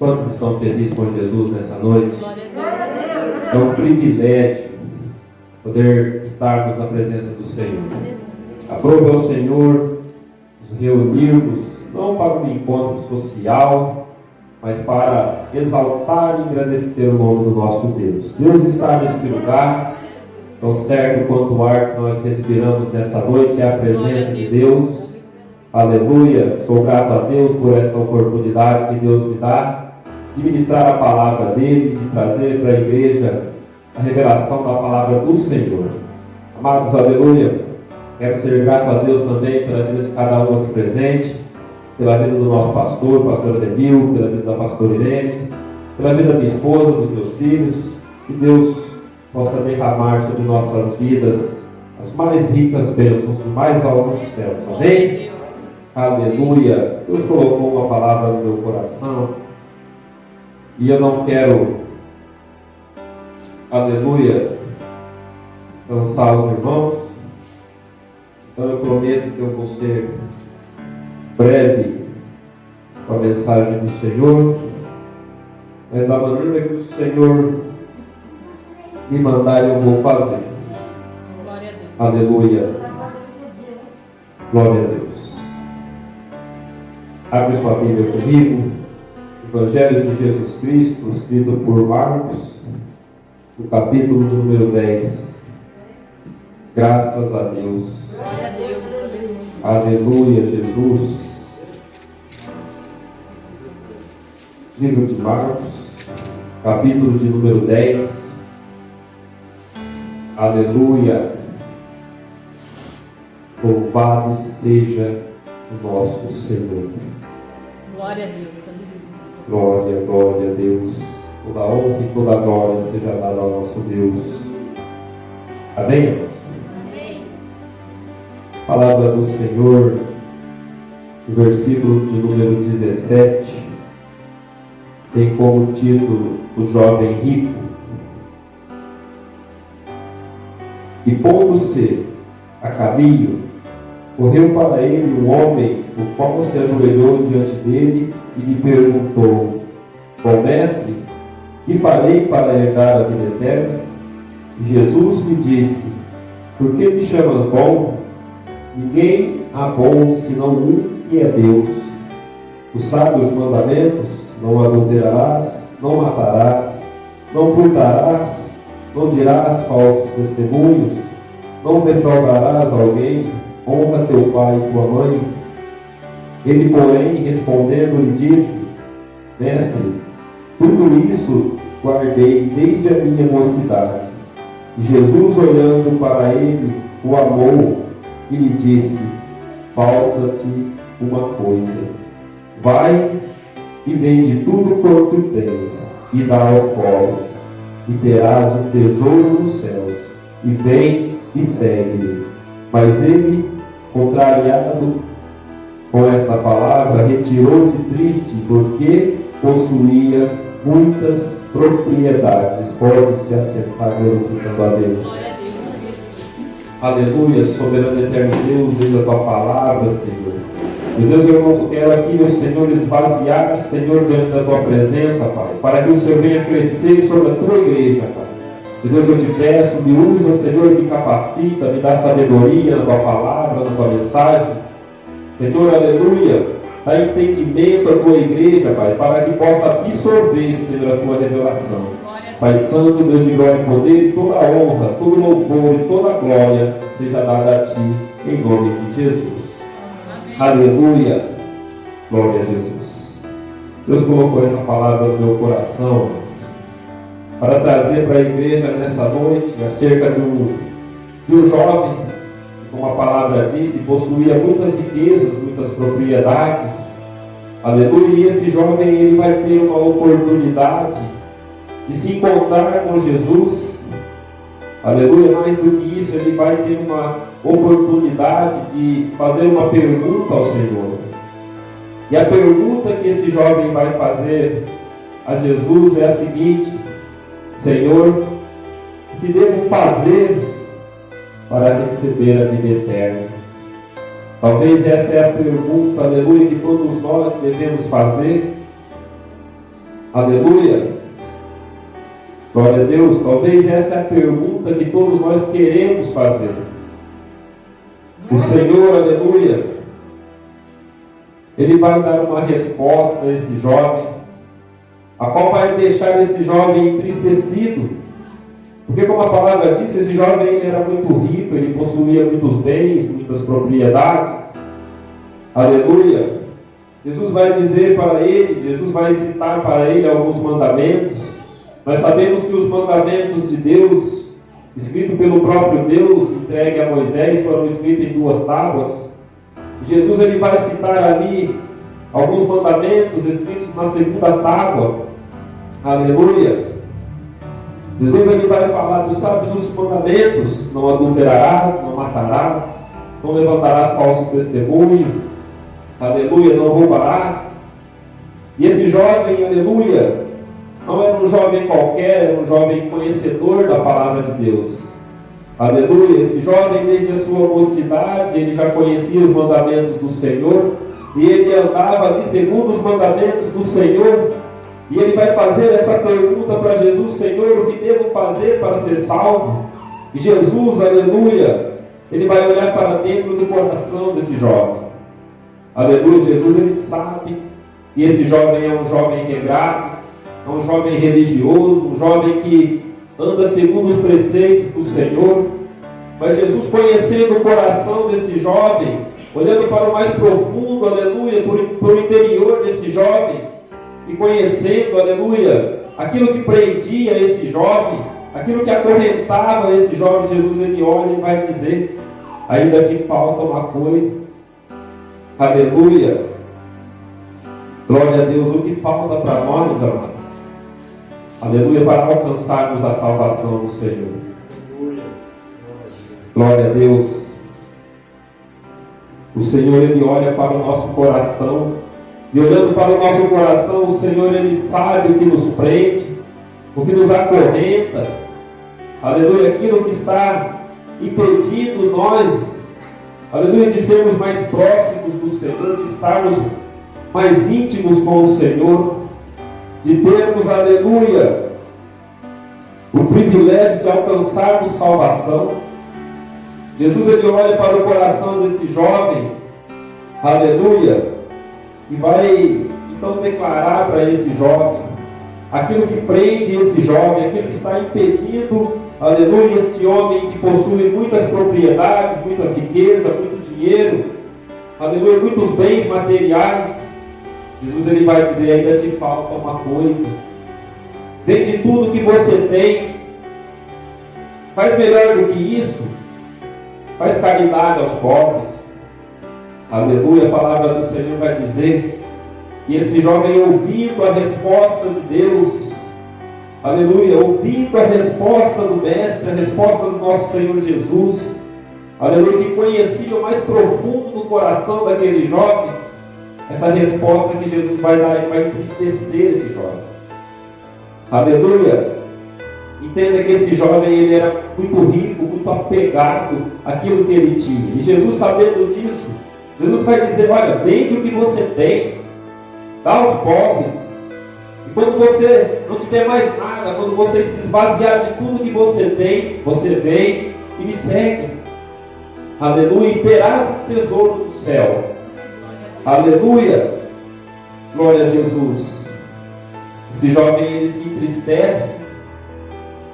Quantos estão felizes com Jesus nessa noite? Glória a Deus. É um privilégio poder estarmos na presença do Senhor. Aprove ao Senhor nos reunirmos, não para um encontro social, mas para exaltar e agradecer o nome do nosso Deus. Deus está neste lugar, tão certo quanto o ar que nós respiramos nessa noite é a presença de Deus. Aleluia! Sou grato a Deus por esta oportunidade que Deus me dá de ministrar a palavra dele, de trazer para a igreja a revelação da palavra do Senhor. Amados, aleluia! Quero ser grato a Deus também pela vida de cada um aqui presente, pela vida do nosso pastor Ademil, pela vida da pastora Irene, pela vida da minha esposa, dos meus filhos. Que Deus possa derramar sobre nossas vidas as mais ricas bênçãos do mais alto do céu. Amém? Aleluia! Deus colocou uma palavra no meu coração e eu não quero, aleluia, cansar os irmãos. Então eu prometo que eu vou ser breve com a mensagem do Senhor, mas da maneira que o Senhor me mandar eu vou fazer. Glória a Deus. Aleluia. Glória a Deus. Abre sua Bíblia comigo. Evangelho de Jesus Cristo, escrito por Marcos, no capítulo de número 10. Graças a Deus. Glória a Deus. Aleluia, Jesus. Livro de Marcos, capítulo de número 10. Aleluia. Louvado seja o nosso Senhor. Glória a Deus. Glória, glória a Deus. Toda honra e toda glória seja dada ao nosso Deus. Amém, irmãos? Amém. Palavra do Senhor, no versículo de número 17, tem como título o jovem rico. E pondo-se a caminho, correu para ele um homem, o qual se ajoelhou diante dele e lhe perguntou: Bom mestre, que farei para herdar a vida eterna? E Jesus lhe disse: Por que me chamas bom? Ninguém há bom senão um, que é Deus. Tu sabes os mandamentos: não adulterarás, não matarás, não furtarás, não dirás falsos testemunhos, não defraudarás alguém, honra teu pai e tua mãe. Ele, porém, respondendo, lhe disse: Mestre, tudo isso guardei desde a minha mocidade. E Jesus, olhando para ele, o amou e lhe disse: Falta-te uma coisa. Vai e vende tudo quanto tens, e dá aos pobres, e terás um tesouro nos céus. E vem e segue-me. Mas ele, contrariado com esta palavra, retirou-se triste, porque possuía muitas propriedades. Pode-se assentar glorificando a Deus. Aleluia, soberano eterno Deus, diz a tua palavra, Senhor. Meu Deus, eu quero aqui, meu Senhor, esvaziar, Senhor, diante da tua presença, Pai, para que o Senhor venha crescer sobre a tua igreja, Pai. Meu Deus, eu te peço, me usa, Senhor, me capacita, me dá sabedoria na tua palavra, na tua mensagem. Senhor, aleluia, dá entendimento à tua igreja, Pai, para que possa absorver, Senhor, a tua revelação. Pai Santo, Deus de glória e poder, toda a honra, todo louvor e toda a glória seja dada a ti, em nome de Jesus. Aleluia, glória a Jesus. Deus colocou essa palavra no meu coração para trazer para a igreja nessa noite acerca de um jovem, como a palavra disse, possuía muitas riquezas, muitas propriedades. Aleluia, e esse jovem ele vai ter uma oportunidade de se encontrar com Jesus. Aleluia, mais do que isso, ele vai ter uma oportunidade de fazer uma pergunta ao Senhor. E a pergunta que esse jovem vai fazer a Jesus é a seguinte: Senhor, o que devo fazer para receber a vida eterna? Talvez essa é a pergunta, aleluia, que todos nós devemos fazer. Aleluia. Glória a Deus. Talvez essa é a pergunta que todos nós queremos fazer. O Senhor, aleluia, Ele vai dar uma resposta a esse jovem, a qual vai deixar esse jovem entristecido. Porque, como a palavra diz, esse jovem ele era muito rico, ele possuía muitos bens, muitas propriedades. Aleluia. Jesus vai dizer para ele, Jesus vai citar para ele alguns mandamentos. Nós sabemos que os mandamentos de Deus, escritos pelo próprio Deus, entregue a Moisés, foram escritos em 2 tábuas. Jesus ele vai citar ali alguns mandamentos escritos na 2ª tábua. Aleluia. Jesus ele vai falar, tu sabes os mandamentos: não adulterarás, não matarás, não levantarás falso testemunho, aleluia, não roubarás. E esse jovem, aleluia, não era um jovem qualquer, era um jovem conhecedor da palavra de Deus. Aleluia. Esse jovem, desde a sua mocidade, ele já conhecia os mandamentos do Senhor, e ele andava ali segundo os mandamentos do Senhor. E ele vai fazer essa pergunta para Jesus: Senhor, o que devo fazer para ser salvo? E Jesus, aleluia, ele vai olhar para dentro do coração desse jovem. Aleluia. Jesus ele sabe que esse jovem é um jovem regrado, é um jovem religioso, um jovem que anda segundo os preceitos do Senhor. Mas Jesus, conhecendo o coração desse jovem, olhando para o mais profundo, aleluia, para o interior desse jovem, e conhecendo, aleluia, aquilo que prendia esse jovem, aquilo que acorrentava esse jovem, Jesus ele olha e vai dizer: ainda te falta uma coisa. Aleluia. Glória a Deus. O que falta para nós, amados? Aleluia, para alcançarmos a salvação do Senhor. Glória a Deus. O Senhor ele olha para o nosso coração, e olhando para o nosso coração, o Senhor ele sabe o que nos prende, o que nos acorrenta. Aleluia, aquilo que está impedindo nós, aleluia, de sermos mais próximos do Senhor, de estarmos mais íntimos com o Senhor, de termos, aleluia, o privilégio de alcançarmos salvação. Jesus ele olha para o coração desse jovem, aleluia, e vai então declarar para esse jovem aquilo que prende esse jovem, aquilo que está impedindo, aleluia, este homem que possui muitas propriedades, muitas riquezas, muito dinheiro, aleluia, muitos bens materiais. Jesus ele vai dizer: ainda te falta uma coisa. Vende tudo que você tem, faz melhor do que isso, faz caridade aos pobres. Aleluia. A palavra do Senhor vai dizer que esse jovem, ouvindo a resposta de Deus, aleluia, ouvindo a resposta do Mestre, a resposta do nosso Senhor Jesus, aleluia, que conhecia o mais profundo do coração daquele jovem, essa resposta que Jesus vai dar, vai entristecer esse jovem. Aleluia. Entenda que esse jovem ele era muito rico, muito apegado àquilo que ele tinha. E Jesus, sabendo disso, Jesus vai dizer: olha, vende o que você tem, dá aos pobres. E quando você não tiver mais nada, quando você se esvaziar de tudo que você tem, você vem e me segue. Aleluia. E terás um tesouro do céu. Aleluia. Glória a Jesus. Esse jovem ele se entristece.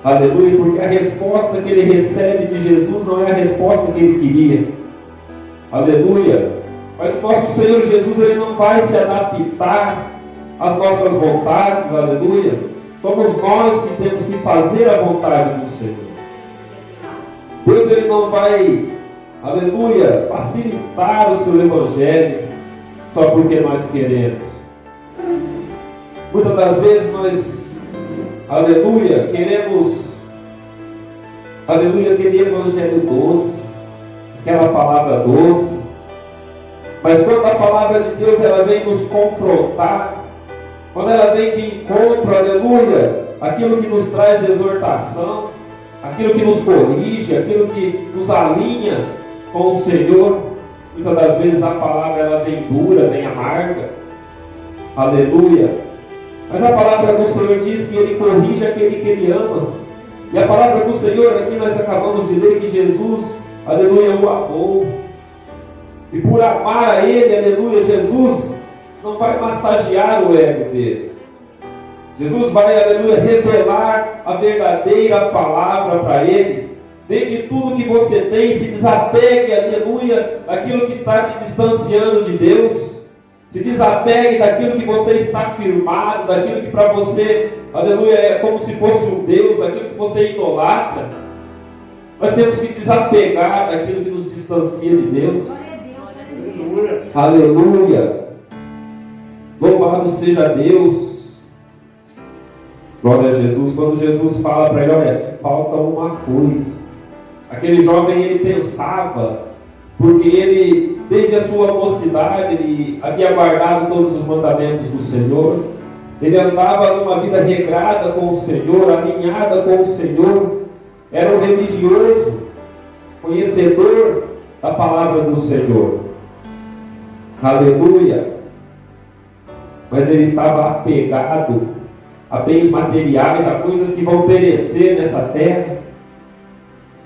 Aleluia, porque a resposta que ele recebe de Jesus não é a resposta que ele queria. Aleluia. Mas o nosso Senhor Jesus ele não vai se adaptar às nossas vontades. Aleluia. Somos nós que temos que fazer a vontade do Senhor. Deus ele não vai, aleluia, facilitar o seu evangelho só porque nós queremos. Muitas das vezes nós, aleluia, queremos, aleluia, aquele evangelho doce, aquela palavra doce. Mas quando a palavra de Deus ela vem nos confrontar, quando ela vem de encontro, aleluia, aquilo que nos traz exortação, aquilo que nos corrige, aquilo que nos alinha com o Senhor, muitas das vezes a palavra ela vem dura, vem amarga. Aleluia. Mas a palavra do Senhor diz que Ele corrige aquele que Ele ama. E a palavra do Senhor, aqui nós acabamos de ler que Jesus, aleluia, o amou. E por amar a Ele, aleluia, Jesus não vai massagear o ego dele. Jesus vai, aleluia, revelar a verdadeira palavra para ele. Desde tudo que você tem, se desapegue, aleluia, daquilo que está te distanciando de Deus. Se desapegue daquilo que você está firmado, daquilo que para você, aleluia, é como se fosse um Deus, daquilo que você idolatra. Nós temos que desapegar daquilo que nos distancia de Deus. Aleluia. Louvado seja Deus. Glória a Jesus. Quando Jesus fala para ele, olha, te falta uma coisa. Aquele jovem, ele pensava, porque ele, desde a sua mocidade, ele havia guardado todos os mandamentos do Senhor. Ele andava numa vida regrada com o Senhor, alinhada com o Senhor. Era um religioso, conhecedor da palavra do Senhor. Aleluia. Mas ele estava apegado a bens materiais, a coisas que vão perecer nessa terra.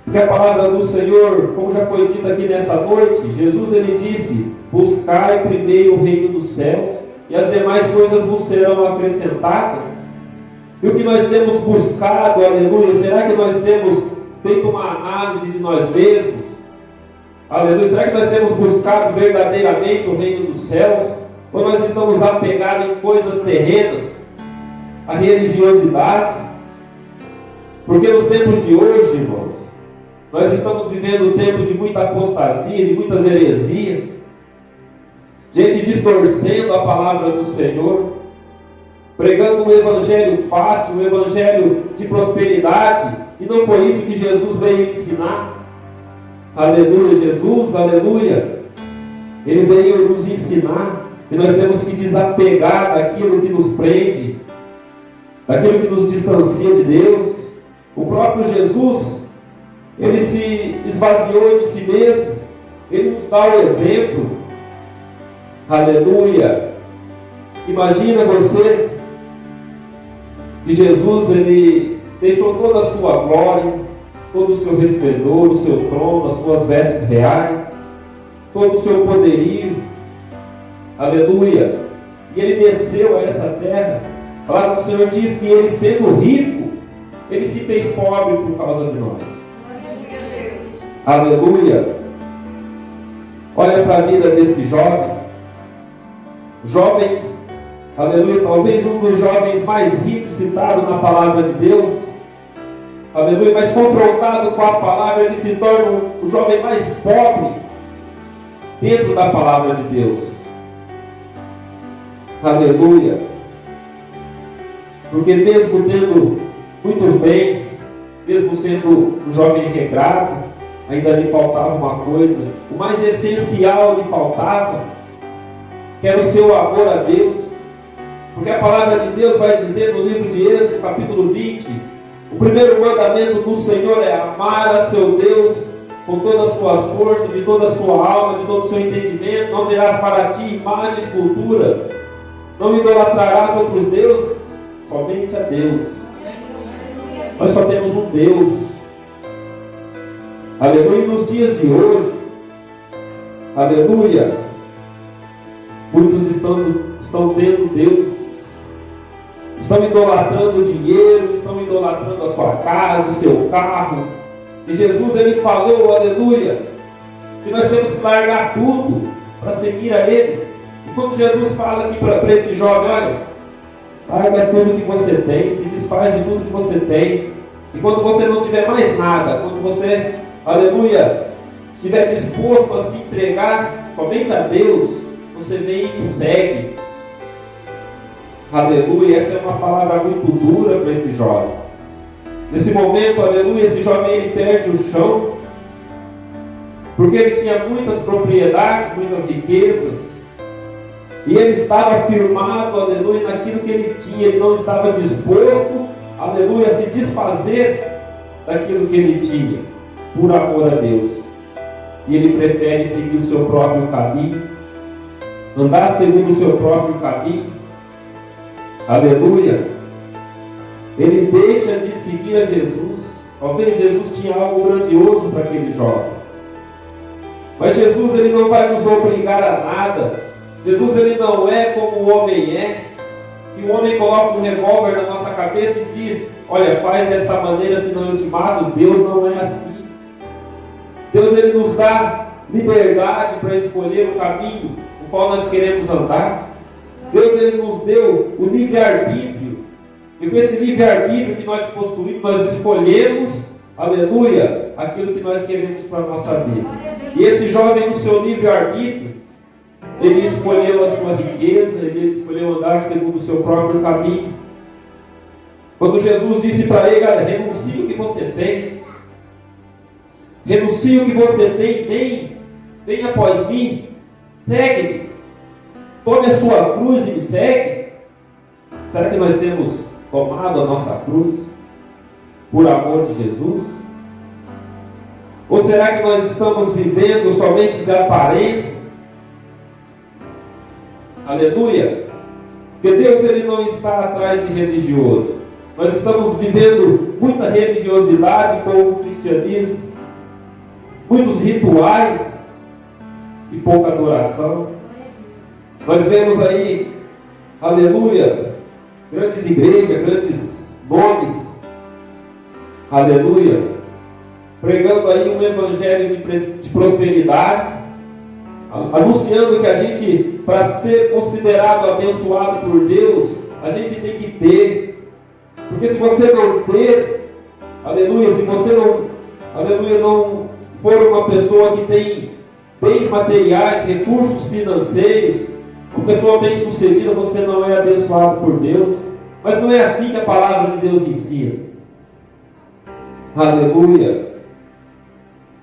Porque a palavra do Senhor, como já foi dito aqui nessa noite, Jesus ele disse: buscai primeiro o reino dos céus e as demais coisas vos serão acrescentadas. E o que nós temos buscado, aleluia, será que nós temos feito uma análise de nós mesmos? Aleluia, será que nós temos buscado verdadeiramente o reino dos céus? Ou nós estamos apegados em coisas terrenas, a religiosidade? Porque nos tempos de hoje, irmãos, nós estamos vivendo um tempo de muita apostasia, de muitas heresias, gente distorcendo a palavra do Senhor, pregando um evangelho fácil, um evangelho de prosperidade, e não foi isso que Jesus veio ensinar. Aleluia, Jesus, aleluia, Ele veio nos ensinar que nós temos que desapegar daquilo que nos prende, daquilo que nos distancia de Deus. O próprio Jesus, Ele se esvaziou de si mesmo, Ele nos dá o exemplo. Aleluia. Imagina você que Jesus, Ele deixou toda a sua glória, todo o seu resplendor, o seu trono, as suas vestes reais, todo o seu poderio. Aleluia. E Ele desceu a essa terra. A palavra do Senhor diz que Ele, sendo rico, Ele se fez pobre por causa de nós. Aleluia. Olha para a vida desse jovem. Jovem, aleluia, talvez um dos jovens mais ricos citado na palavra de Deus. Aleluia, mas confrontado com a palavra, ele se torna o jovem mais pobre dentro da palavra de Deus. Aleluia. Porque mesmo tendo muitos bens, mesmo sendo um jovem regrado, ainda lhe faltava uma coisa. O mais essencial lhe faltava, que era o seu amor a Deus. Porque a palavra de Deus vai dizer no livro de Êxodo, capítulo 20, o primeiro mandamento do Senhor é amar a seu Deus com todas as suas forças, de toda a sua alma, de todo o seu entendimento. Não terás para ti imagem e escultura, não idolatrarás outros deuses, somente a Deus. Nós só temos um Deus. Aleluia. E nos dias de hoje, aleluia, muitos estão tendo deuses, estão idolatrando o dinheiro, estão idolatrando a sua casa, o seu carro. E Jesus, Ele falou, aleluia, que nós temos que largar tudo para seguir a Ele. E quando Jesus fala aqui para esse jovem, olha, larga tudo que você tem, se desfaz de tudo que você tem. E quando você não tiver mais nada, quando você, aleluia, estiver disposto a se entregar somente a Deus, você vem e me segue. Aleluia. Essa é uma palavra muito dura para esse jovem. Nesse momento, aleluia, esse jovem ele perde o chão, porque ele tinha muitas propriedades, muitas riquezas, e ele estava firmado, aleluia, naquilo que ele tinha. Ele não estava disposto, aleluia, a se desfazer daquilo que ele tinha, por amor a Deus. E ele prefere seguir o seu próprio caminho, andar segundo o seu próprio caminho. Aleluia. Ele deixa de seguir a Jesus. Talvez Jesus tinha algo grandioso para aquele jovem. Mas Jesus, ele não vai nos obrigar a nada. Jesus, ele não é como o homem é. Que o homem coloca um revólver na nossa cabeça e diz: olha, faz dessa maneira, senão eu te mato. Deus não é assim. Deus, ele nos dá liberdade para escolher o caminho no qual nós queremos andar. Deus, ele nos deu o livre-arbítrio. E com esse livre-arbítrio que nós possuímos, nós escolhemos, aleluia, aquilo que nós queremos para a nossa vida. E esse jovem, no seu livre-arbítrio, ele escolheu a sua riqueza, ele escolheu andar segundo o seu próprio caminho. Quando Jesus disse para ele: olha, renuncie o que você tem, renuncie o que você tem, venha após mim, segue-me, tome a sua cruz e me segue. Será que nós temos tomado a nossa cruz por amor de Jesus? Ou será que nós estamos vivendo somente de aparência? Aleluia! Porque Deus, ele não está atrás de religioso. Nós estamos vivendo muita religiosidade com o cristianismo, muitos rituais e pouca adoração. Nós vemos aí, aleluia, grandes igrejas, grandes nomes, aleluia, pregando aí um evangelho de prosperidade, anunciando que a gente, para ser considerado abençoado por Deus, a gente tem que ter. Porque se você não ter, aleluia, se você não, aleluia, não for uma pessoa que tem bens materiais, recursos financeiros, uma pessoa bem sucedida, você não é abençoado por Deus. Mas não é assim que a palavra de Deus ensina. Aleluia.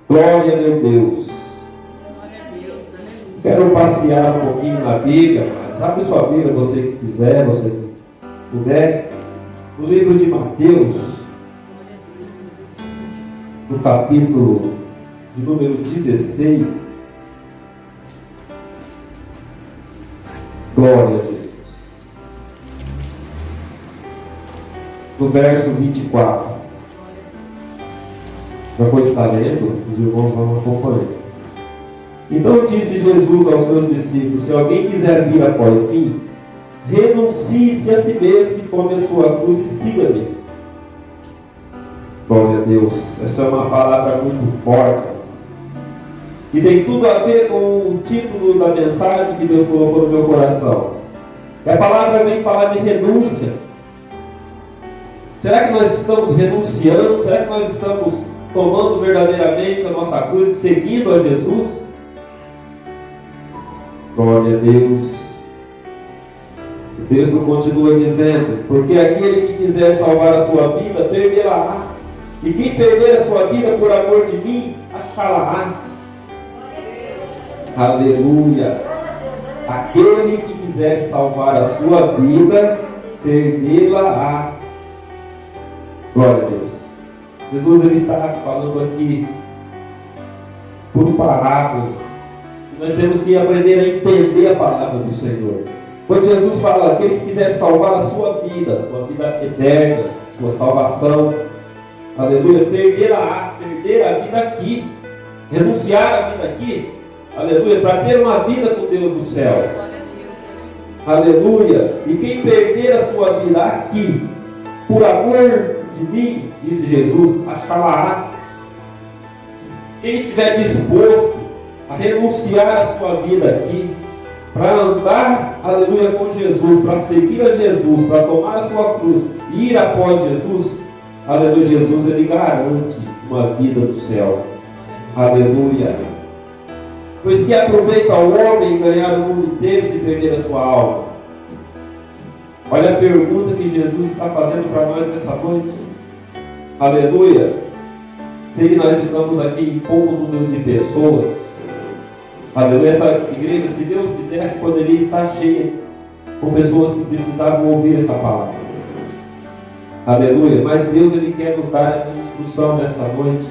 Glória, meu Deus. Glória a Deus, aleluia. Quero passear um pouquinho na Bíblia, mas abre sua Bíblia, você que quiser, você que puder. No livro de Mateus, no capítulo de número 16. Glória a Jesus. No verso 24. Já pode estar lendo, os irmãos vão acompanhando. Então disse Jesus aos seus discípulos: se alguém quiser vir após mim, renuncie-se a si mesmo e tome a sua cruz e siga-me. Glória a Deus. Essa é uma palavra muito forte. E tem tudo a ver com o título da mensagem que Deus colocou no meu coração. E a palavra vem falar de renúncia. Será que nós estamos renunciando? Será que nós estamos tomando verdadeiramente a nossa cruz e seguindo a Jesus? Glória a Deus. O texto continua dizendo: porque aquele que quiser salvar a sua vida, perderá. E quem perder a sua vida por amor de mim, achará. Aleluia. Aquele que quiser salvar a sua vida, perdê-la-á. Glória a Deus. Jesus, ele está falando aqui por parábolas. Nós temos que aprender a entender a palavra do Senhor. Quando Jesus fala: aquele que quiser salvar a sua vida eterna, sua salvação, aleluia, perder a vida aqui, renunciar a vida aqui, aleluia, para ter uma vida com Deus no céu. Aleluia. E quem perder a sua vida aqui, por amor de mim, disse Jesus, achará. Quem estiver disposto a renunciar a sua vida aqui, para andar, aleluia, com Jesus, para seguir a Jesus, para tomar a sua cruz e ir após Jesus, aleluia, Jesus, ele garante uma vida do céu. Aleluia. Pois que aproveita o homem ganhar o mundo inteiro se perder a sua alma? Olha a pergunta que Jesus está fazendo para nós nessa noite. Aleluia. Sei que nós estamos aqui em pouco número de pessoas. Aleluia. Essa igreja, se Deus quisesse, poderia estar cheia com pessoas que precisavam ouvir essa palavra. Aleluia. Mas Deus, ele quer nos dar essa instrução nessa noite.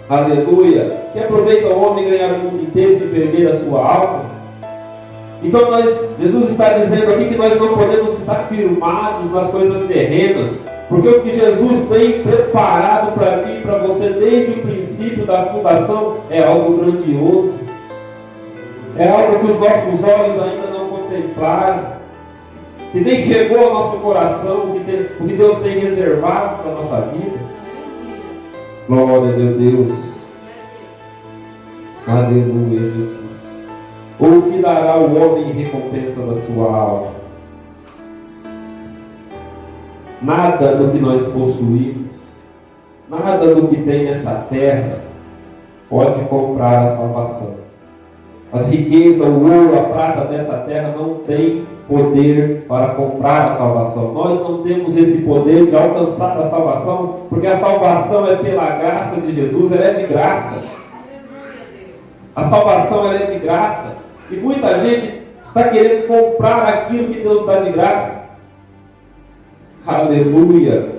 Aleluia. Que aproveita o homem ganhar o mundo inteiro se perder a sua alma? Então Jesus está dizendo aqui que nós não podemos estar firmados nas coisas terrenas, porque o que Jesus tem preparado para mim e para você desde o princípio da fundação é algo grandioso, é algo que os nossos olhos ainda não contemplaram, que nem chegou ao nosso coração, o que Deus tem reservado para a nossa vida. Glória a Deus. Aleluia, Jesus. Ou que dará o homem em recompensa da sua alma? Nada do que nós possuímos, nada do que tem nessa terra pode comprar a salvação. As riquezas, o ouro, a prata dessa terra não tem poder para comprar a salvação. Nós não temos esse poder de alcançar a salvação, porque a salvação é pela graça de Jesus, ela é de graça. A salvação ela é de graça. E muita gente está querendo comprar aquilo que Deus dá de graça. Aleluia.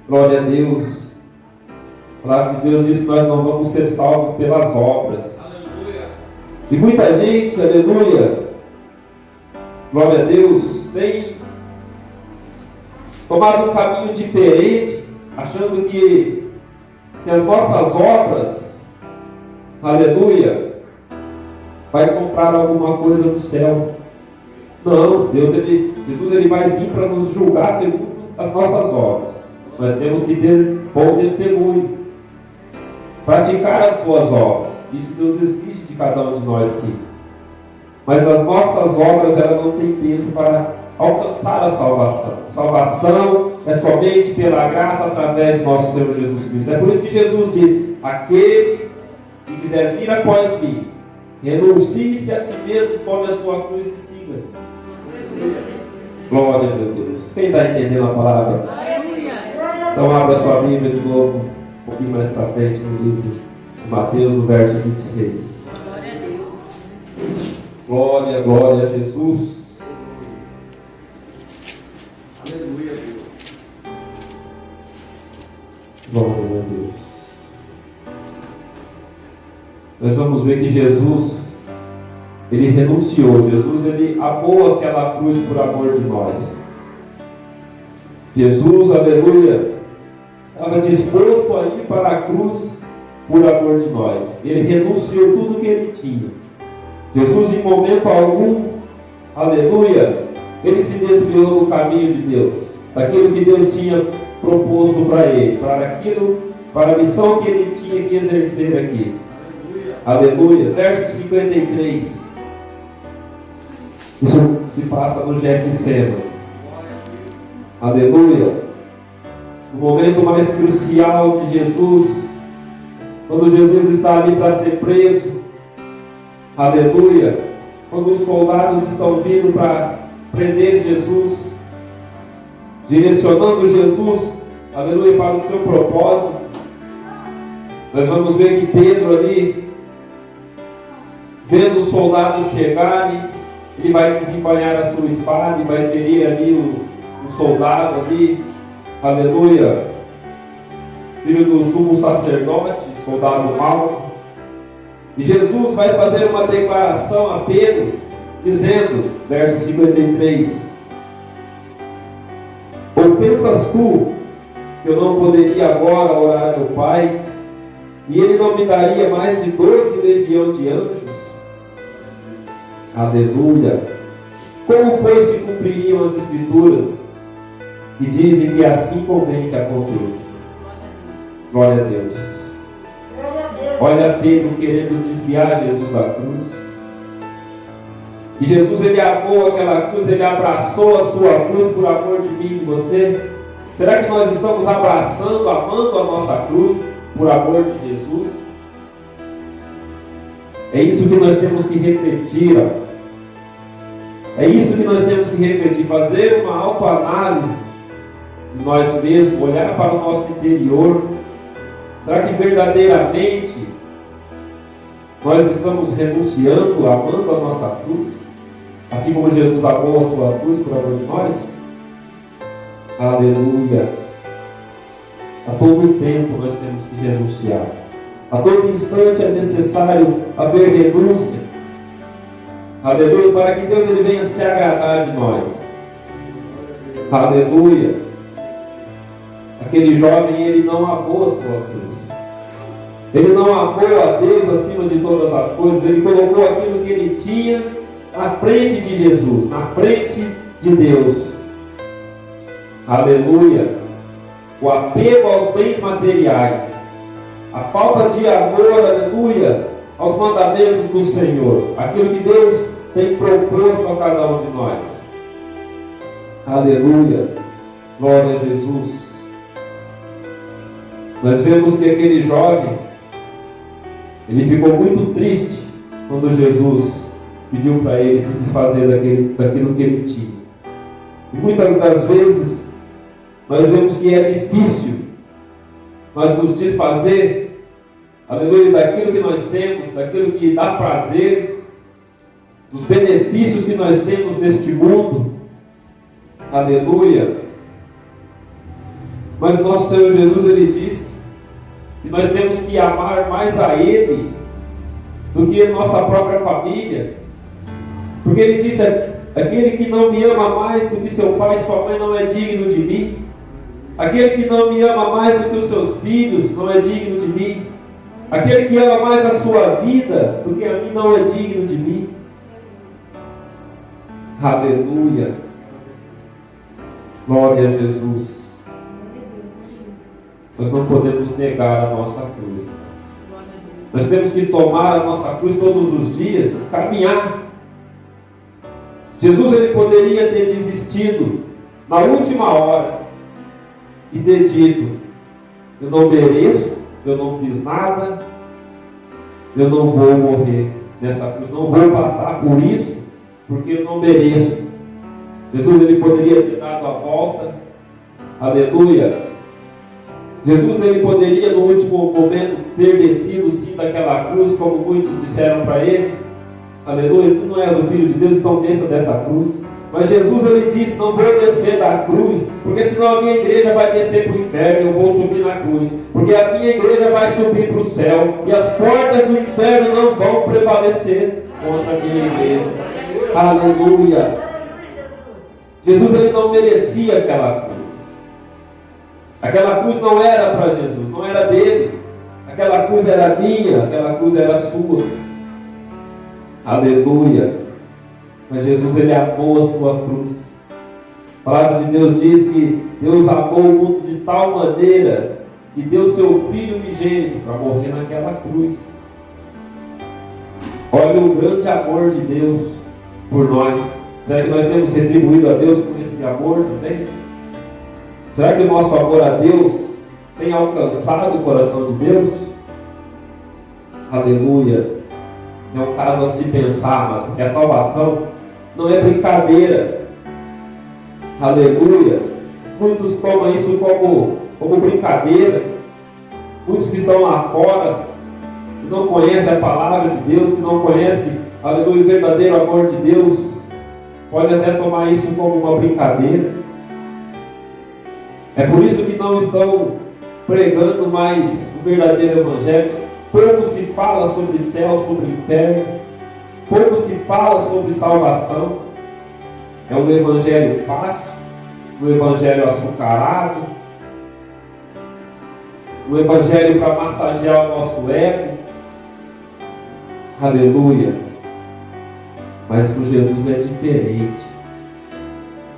Glória a Deus. A palavra de Deus diz que nós não vamos ser salvos pelas obras. Aleluia. E muita gente, aleluia, glória a Deus, tem tomado um caminho diferente, achando que as nossas obras, aleluia, vai comprar alguma coisa do céu. Não, Jesus ele vai vir para nos julgar segundo as nossas obras. Nós temos que ter bom testemunho, praticar as boas obras. Isso Deus exige de cada um de nós, sim. Mas as nossas obras elas não têm peso para alcançar a salvação. Salvação é somente pela graça através de nosso Senhor Jesus Cristo. É por isso que Jesus diz: aquele que quiser vir após mim, renuncie-se a si mesmo, tome a sua cruz e siga. Glória a Deus. Quem está entendendo a palavra? Então abra sua Bíblia de novo, um pouquinho mais para frente, no livro de Mateus, no verso 26. Glória a Deus. Glória, glória a Jesus. Aleluia, Deus. Glória a Deus. Nós vamos ver que Jesus, ele renunciou. Jesus, ele amou aquela cruz por amor de nós. Jesus, aleluia, estava disposto a ir para a cruz por amor de nós. Ele renunciou tudo que ele tinha. Jesus, em momento algum, aleluia, ele se desviou do caminho de Deus, daquilo que Deus tinha proposto para ele, para a missão que ele tinha que exercer aqui. Aleluia. Verso 53. Isso se passa no Getsemane. Aleluia. O momento mais crucial de Jesus, quando Jesus está ali para ser preso. Aleluia. Quando os soldados estão vindo para prender Jesus, direcionando Jesus, aleluia, para o seu propósito. Nós vamos ver que Pedro ali, vendo os soldados chegarem, ele vai desembainhar a sua espada e vai ferir ali o soldado ali, aleluia, filho do sumo sacerdote, soldado mau. E Jesus vai fazer uma declaração a Pedro, dizendo, verso 53, ou pensas tu que eu não poderia agora orar a meu Pai, e ele não me daria mais de 12 legiões de anjos? Aleluia. Como, pois, se cumpririam as Escrituras que dizem que assim convém que aconteça? Glória a Deus. Olha Pedro querendo desviar Jesus da cruz. E Jesus, ele amou aquela cruz, ele abraçou a sua cruz por amor de mim e de você. Será que nós estamos abraçando, amando a nossa cruz por amor de Jesus? É isso que nós temos que refletir. É isso que nós temos que refletir. Fazer uma autoanálise de nós mesmos, olhar para o nosso interior. Será que verdadeiramente nós estamos renunciando, amando a nossa cruz? Assim como Jesus amou a sua cruz por amor de nós? Aleluia. A todo tempo nós temos que renunciar. A todo instante é necessário haver renúncia. Aleluia, para que Deus ele venha se agradar de nós. Aleluia. Aquele jovem, ele não amou a sua cruz. Ele não amou a Deus acima de todas as coisas. Ele colocou aquilo que ele tinha na frente de Jesus, na frente de Deus. Aleluia. O apego aos bens materiais, a falta de amor, aleluia, aos mandamentos do Senhor, aquilo que Deus tem proposto a cada um de nós. Aleluia. Glória a Jesus. Nós vemos que aquele jovem, ele ficou muito triste quando Jesus pediu para ele se desfazer daquilo que ele tinha. E muitas das vezes, nós vemos que é difícil nós nos desfazer, aleluia, daquilo que nós temos, daquilo que dá prazer, dos benefícios que nós temos neste mundo. Aleluia. Mas o nosso Senhor Jesus, ele disse que nós temos que amar mais a Ele do que a nossa própria família. Porque Ele disse: aquele que não me ama mais do que seu pai e sua mãe não é digno de mim. Aquele que não me ama mais do que os seus filhos não é digno de mim. Aquele que ama mais a sua vida do que a mim não é digno de mim. Aleluia. Glória a Jesus. Nós não podemos negar a nossa cruz. Nós temos que tomar a nossa cruz todos os dias, caminhar. Jesus, ele poderia ter desistido na última hora e ter dito: eu não mereço, eu não fiz nada, eu não vou morrer nessa cruz, não vou passar por isso, porque eu não mereço. Jesus, ele poderia ter dado a volta. Aleluia. Jesus, ele poderia no último momento ter descido sim daquela cruz, como muitos disseram para ele: aleluia, tu não és o Filho de Deus, então desça dessa cruz. Mas Jesus, ele disse: não vou descer da cruz, porque senão a minha igreja vai descer para o inferno, eu vou subir na cruz, porque a minha igreja vai subir para o céu, e as portas do inferno não vão prevalecer contra a minha igreja. Aleluia. Jesus, ele não merecia aquela cruz. Aquela cruz não era para Jesus, não era dele. Aquela cruz era minha, aquela cruz era sua. Aleluia. Mas Jesus, ele amou a sua cruz. A palavra de Deus diz que Deus amou o mundo de tal maneira que deu seu Filho unigênito para morrer naquela cruz. Olha o grande amor de Deus por nós. Será que nós temos retribuído a Deus com esse amor também? Será que o nosso amor a Deus tem alcançado o coração de Deus? Aleluia. É um caso a se pensar, mas porque a salvação não é brincadeira. Aleluia. Muitos tomam isso como brincadeira. Muitos que estão lá fora, que não conhecem a palavra de Deus, que não conhecem, aleluia, o verdadeiro amor de Deus, pode até tomar isso como uma brincadeira. É por isso que não estão pregando mais o verdadeiro evangelho. Pouco se fala sobre céu, sobre inferno. Pouco se fala sobre salvação. É um evangelho fácil, um evangelho açucarado, um evangelho para massagear o nosso ego. Aleluia. Mas com Jesus é diferente.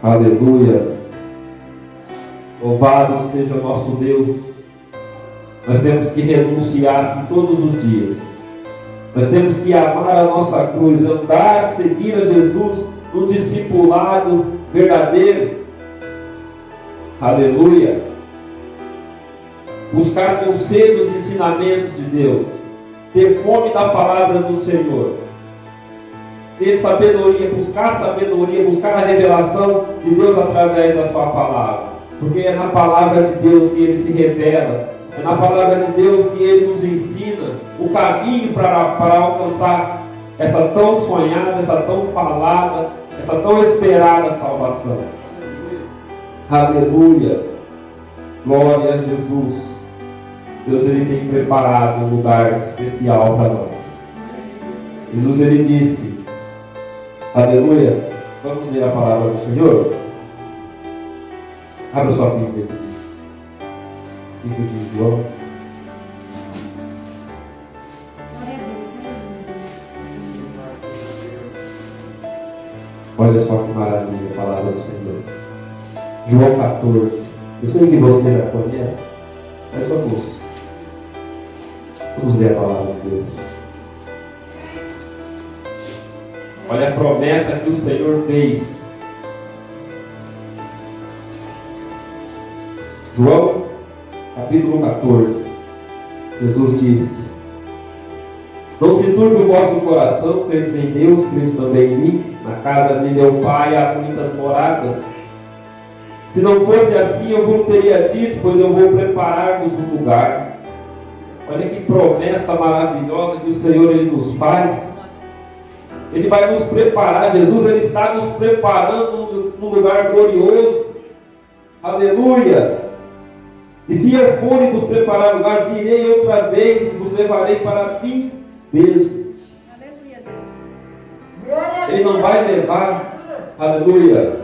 Aleluia. Louvado seja o nosso Deus. Nós temos que renunciar assim todos os dias. Nós temos que amar a nossa cruz, andar, seguir a Jesus no discipulado verdadeiro. Aleluia. Buscar conselhos e ensinamentos de Deus. Ter fome da palavra do Senhor. Ter sabedoria, buscar a revelação de Deus através da sua palavra. Porque é na palavra de Deus que Ele se revela. É na palavra de Deus que Ele nos ensina o caminho para alcançar essa tão sonhada, essa tão falada, essa tão esperada salvação. Aleluia. Glória a Jesus. Deus, Ele tem preparado um lugar especial para nós. Jesus, Ele disse: Aleluia. Vamos ler a palavra do Senhor? Abra sua Bíblia. Livro de João. Olha só que maravilha a palavra do Senhor. João 14. Eu sei que você já conhece, mas vamos ler a palavra de Deus. Olha a promessa que o Senhor fez. João, capítulo 14. Jesus disse: Não se turbe o vosso coração, credes em Deus, credes também em mim. Na casa de meu Pai há muitas moradas. Se não fosse assim, eu vos teria dito, pois eu vou preparar-vos um lugar. Olha que promessa maravilhosa que o Senhor ele nos faz. Ele vai nos preparar. Jesus ele está nos preparando num lugar glorioso. Aleluia! E se eu for e vos preparar lugar, virei outra vez e vos levarei para mim mesmo. Aleluia, Deus. Ele não vai levar, aleluia,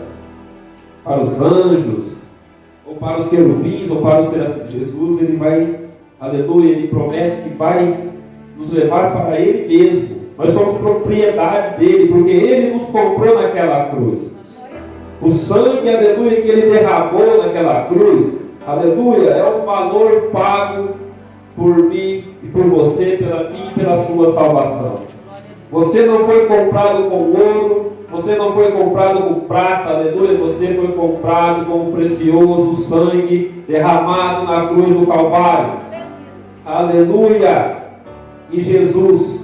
para os anjos, ou para os querubins, ou para os serafins. Jesus, ele vai, aleluia, ele promete que vai nos levar para ele mesmo. Nós somos propriedade dele, porque ele nos comprou naquela cruz. O sangue, aleluia, que ele derramou naquela cruz, aleluia, é o valor pago por mim e por você, pela mim e pela sua salvação. Você não foi comprado com ouro, você não foi comprado com prata, aleluia, você foi comprado com o precioso sangue derramado na cruz do Calvário. Aleluia! E Jesus,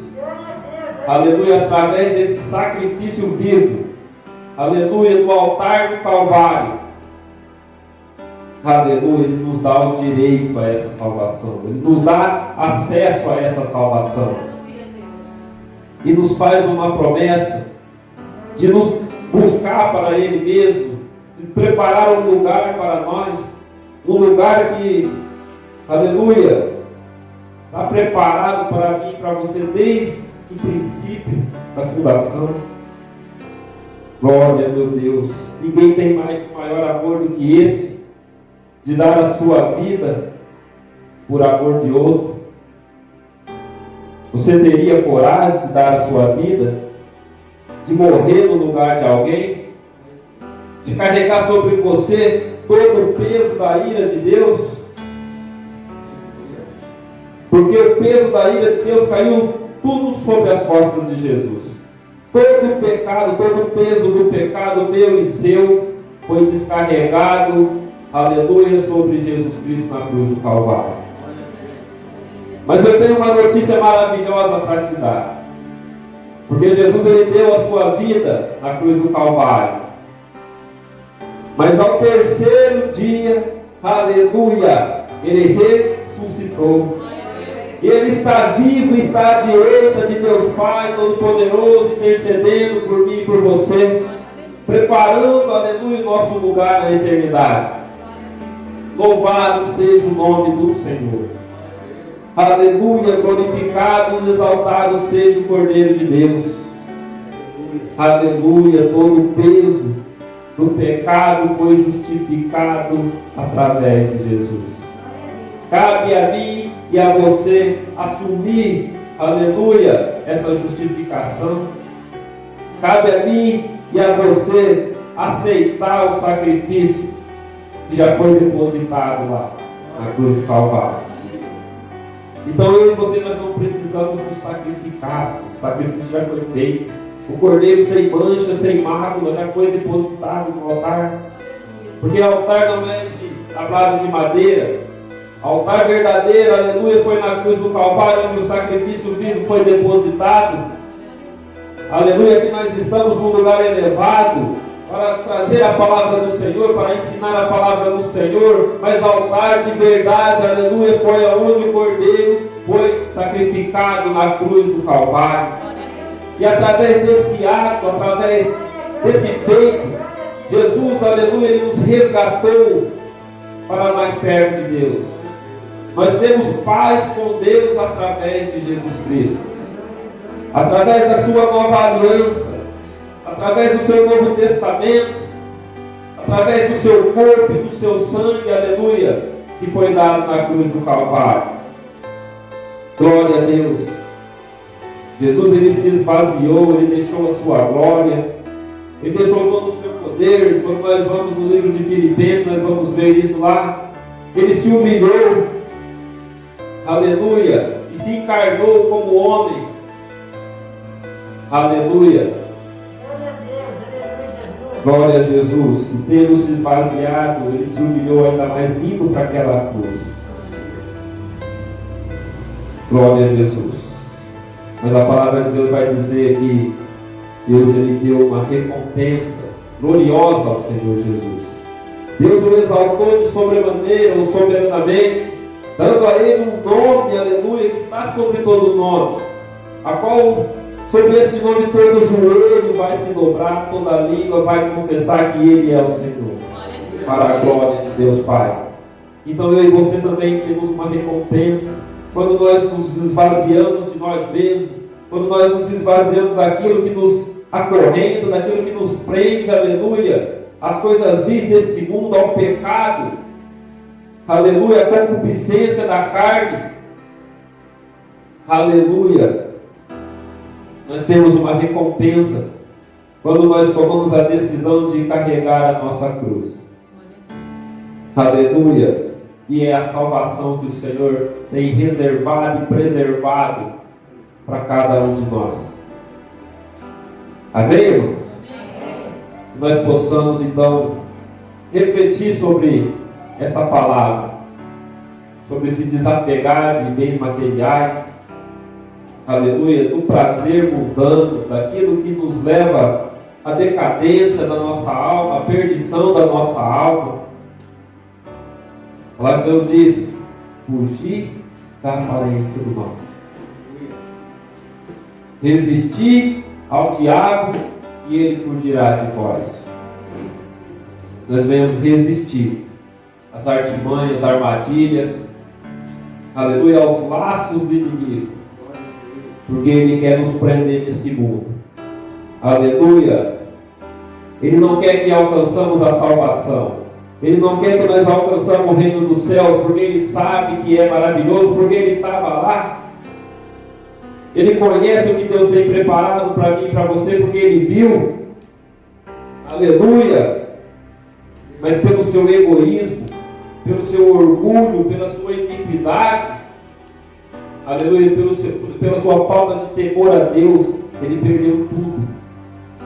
aleluia, através desse sacrifício vivo, aleluia, do altar do Calvário, aleluia, ele nos dá o direito a essa salvação, ele nos dá acesso a essa salvação. E nos faz uma promessa de nos buscar para Ele mesmo, de preparar um lugar para nós, um lugar que, aleluia, está preparado para mim e para você desde o princípio da fundação. Glória, meu Deus, ninguém tem maior amor do que esse, de dar a sua vida por amor de outro. Você teria coragem de dar a sua vida, de morrer no lugar de alguém, de carregar sobre você todo o peso da ira de Deus? Porque o peso da ira de Deus caiu tudo sobre as costas de Jesus. Todo o pecado, todo o peso do pecado meu e seu foi descarregado, aleluia, sobre Jesus Cristo na cruz do Calvário. Mas eu tenho uma notícia maravilhosa para te dar. Porque Jesus ele deu a sua vida na cruz do Calvário. Mas ao terceiro dia, aleluia, ele ressuscitou. E ele está vivo, está à direita de Deus Pai Todo-Poderoso, intercedendo por mim e por você, preparando, aleluia, o nosso lugar na eternidade. Louvado seja o nome do Senhor. Aleluia, glorificado e exaltado seja o Cordeiro de Deus. Aleluia, todo o peso do pecado foi justificado através de Jesus. Cabe a mim e a você assumir, aleluia, essa justificação. Cabe a mim e a você aceitar o sacrifício que já foi depositado lá na cruz do Calvário. Então eu e você, nós não precisamos nos sacrificar. O sacrifício já foi feito. O cordeiro sem mancha, sem mácula, já foi depositado no altar. Porque o altar não é esse tablado de madeira. O altar verdadeiro, aleluia, foi na cruz do Calvário, onde o sacrifício vivo foi depositado. Aleluia, que nós estamos num lugar elevado, para trazer a palavra do Senhor, para ensinar a palavra do Senhor, mas altar de verdade, aleluia, foi aonde o Cordeiro foi sacrificado na cruz do Calvário. E através desse ato, através desse feito, Jesus, aleluia, ele nos resgatou para mais perto de Deus. Nós temos paz com Deus através de Jesus Cristo, através da sua nova aliança. através do seu Novo Testamento, através do seu corpo e do seu sangue, aleluia, que foi dado na cruz do Calvário. Glória a Deus. Jesus, ele se esvaziou, ele deixou a sua glória, ele deixou todo o seu poder. Quando nós vamos no livro de Filipenses, nós vamos ver isso lá. Ele se humilhou, aleluia, e se encarnou como homem, aleluia. Glória a Jesus. E tendo se esvaziado, ele se humilhou ainda mais, indo para aquela cruz. Glória a Jesus. Mas a palavra de Deus vai dizer que Deus, ele deu uma recompensa gloriosa ao Senhor Jesus. Deus o exaltou de sobremaneira, ou soberanamente, dando a ele um nome, aleluia, que está sobre todo nome, a qual, sobre este nome, todo joelho vai se dobrar, toda língua vai confessar que ele é o Senhor, para a glória de Deus Pai. Então eu e você também temos uma recompensa, quando nós nos esvaziamos de nós mesmos, quando nós nos esvaziamos daquilo que nos acorrenta, daquilo que nos prende, aleluia, as coisas vis desse mundo, ao pecado, aleluia, a concupiscência da carne, aleluia. Nós temos uma recompensa quando nós tomamos a decisão de carregar a nossa cruz, aleluia, e é a salvação que o Senhor tem reservado e preservado para cada um de nós. Amém, irmãos? Que nós possamos então refletir sobre essa palavra, sobre se desapegar de bens materiais, aleluia, do prazer mundano, daquilo que nos leva à decadência da nossa alma, à perdição da nossa alma. A palavra de Deus diz: fugir da aparência do mal, resistir ao diabo e ele fugirá de vós. Nós devemos resistir às artimanhas, armadilhas, aleluia, aos laços do inimigo, porque ele quer nos prender neste mundo, aleluia. Ele não quer que alcançamos a salvação, ele não quer que nós alcançamos o reino dos céus, porque ele sabe que é maravilhoso, porque ele estava lá. Ele conhece o que Deus tem preparado para mim e para você, porque ele viu, aleluia. Mas pelo seu egoísmo, pelo seu orgulho, pela sua iniquidade, aleluia, pela sua falta de temor a Deus, ele perdeu tudo,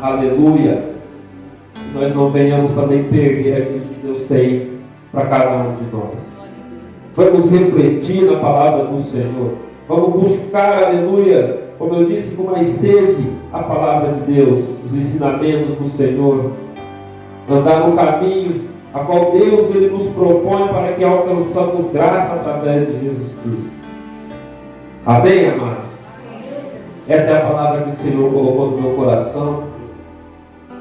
aleluia. E nós não venhamos também perder aquilo que Deus tem para cada um de nós. Vamos refletir na palavra do Senhor, vamos buscar, aleluia, como eu disse, com mais sede, a palavra de Deus, os ensinamentos do Senhor, andar no caminho a qual Deus ele nos propõe para que alcançamos graça através de Jesus Cristo. Amém, amados? Essa é a palavra que o Senhor colocou no meu coração.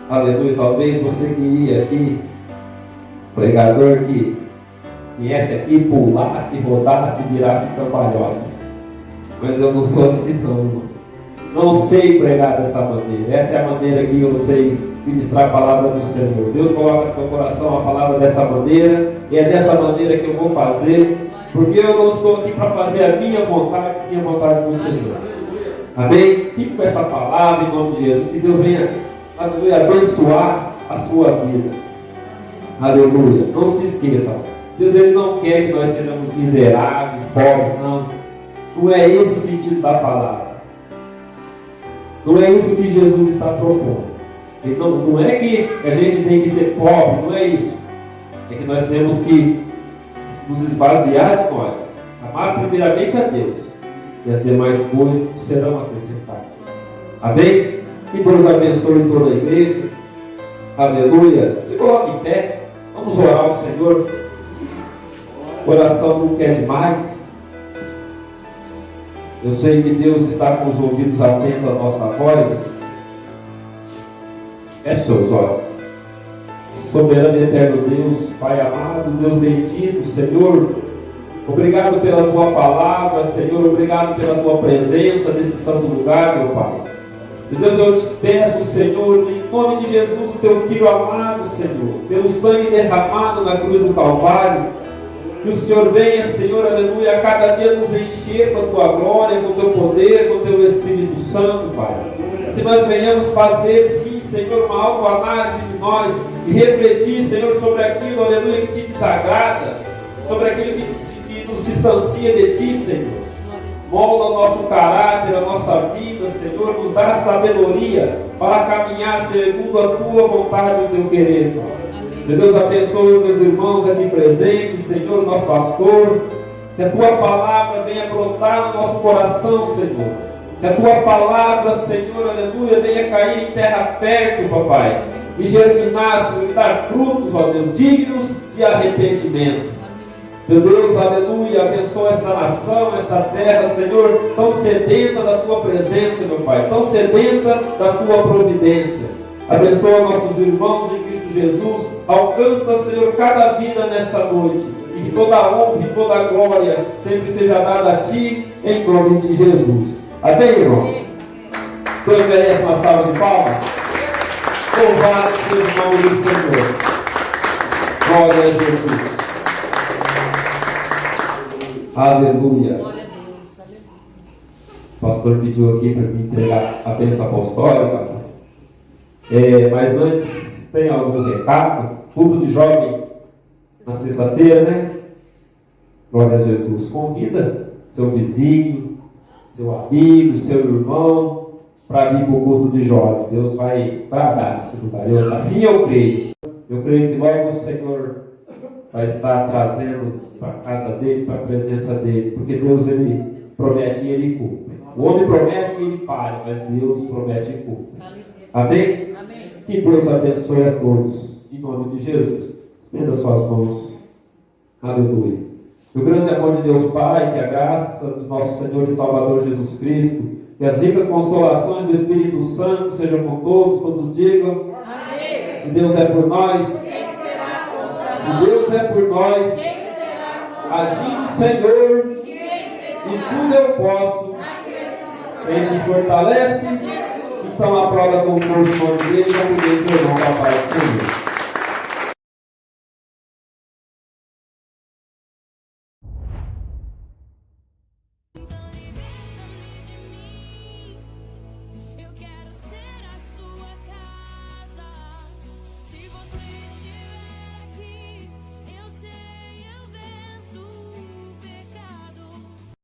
Aleluia. Talvez você que ia aqui, pregador que viesse aqui, pulasse, rodasse, virasse cambalhota. Mas eu não sou assim não, irmão. Não sei pregar dessa maneira. Essa é a maneira que eu sei ministrar a palavra do Senhor. Deus coloca no meu coração a palavra dessa maneira, e é dessa maneira que eu vou fazer, porque eu não estou aqui para fazer a minha vontade, sim a vontade do Senhor. Amém? Fique com essa palavra em nome de Jesus, que Deus venha, aleluia, abençoar a sua vida. Aleluia. Não se esqueça, Deus ele não quer que nós sejamos miseráveis, pobres, não. Não é esse o sentido da palavra. Não é isso que Jesus está propondo. Então, não é que a gente tem que ser pobre, não é isso. É que nós temos que nos esvaziar de nós, amar primeiramente a Deus, e as demais coisas serão acrescentadas. Amém? Que Deus abençoe toda a igreja. Aleluia. Se coloque em pé, vamos orar ao Senhor. O coração não quer demais. Eu sei que Deus está com os ouvidos atentos à nossa voz. Feche seus olhos. Soberano e eterno Deus, Pai amado, Deus bendito, Senhor, obrigado pela Tua palavra, Senhor, obrigado pela Tua presença nesse santo lugar, meu Pai. Deus, eu te peço, Senhor, em nome de Jesus, o teu Filho amado, Senhor, pelo sangue derramado na cruz do Calvário, que o Senhor venha, Senhor, aleluia, a cada dia nos encher com a tua glória, com o teu poder, com o teu Espírito Santo, Pai. Que nós venhamos fazer, sim, Senhor, uma autoanálise de nós e refletir, Senhor, sobre aquilo, aleluia, que te desagrada, sobre aquilo que nos distancia de ti, Senhor. Molda o nosso caráter, a nossa vida, Senhor, nos dá sabedoria para caminhar segundo a tua vontade e o teu querer, Pai. Que Deus abençoe meus irmãos aqui presentes, Senhor, nosso pastor. Que a tua palavra venha brotar no nosso coração, Senhor. Que a tua palavra, Senhor, aleluia, venha cair em terra fértil, papai. E germinar, Senhor, e dar frutos, ó Deus, dignos de arrependimento. Meu Deus, aleluia, abençoa esta nação, esta terra, Senhor, tão sedenta da tua presença, meu Pai, tão sedenta da tua providência. Abençoa nossos irmãos em Cristo Jesus, alcança, Senhor, cada vida nesta noite, e que toda a honra e toda a glória sempre seja dada a Ti, em nome de Jesus. Amém, irmão? Deus merece uma salva de palmas? Louvado seja o nome do Senhor. Glória a Jesus. Aleluia. O pastor pediu aqui para me entregar a bênção apostólica. Mas antes, tem algum recado? Culto de jovens na sexta-feira, né? Glória a Jesus. Convida seu vizinho, seu amigo, seu irmão para vir para o culto de jovens. Deus vai bradar nesse lugar. Assim eu creio. Eu creio que logo o Senhor vai estar trazendo para a casa dele, para a presença dele, porque Deus, ele promete e ele cumpre. O homem promete e ele falha, mas Deus promete e cumpre. Amém? Amém? Que Deus abençoe a todos, em nome de Jesus. Estenda suas mãos. Aleluia. Que o grande amor de Deus Pai, que a graça do nosso Senhor e Salvador Jesus Cristo, que as ricas consolações do Espírito Santo sejam com todos digam. Amém. Se Deus é por nós, quem será contra nós? Se Deus é por nós, quem será contra nós? Agindo, Senhor, e tudo eu posso, Ele me fortalece, então aprova com o nome dele, como diz o irmão, papai do Senhor.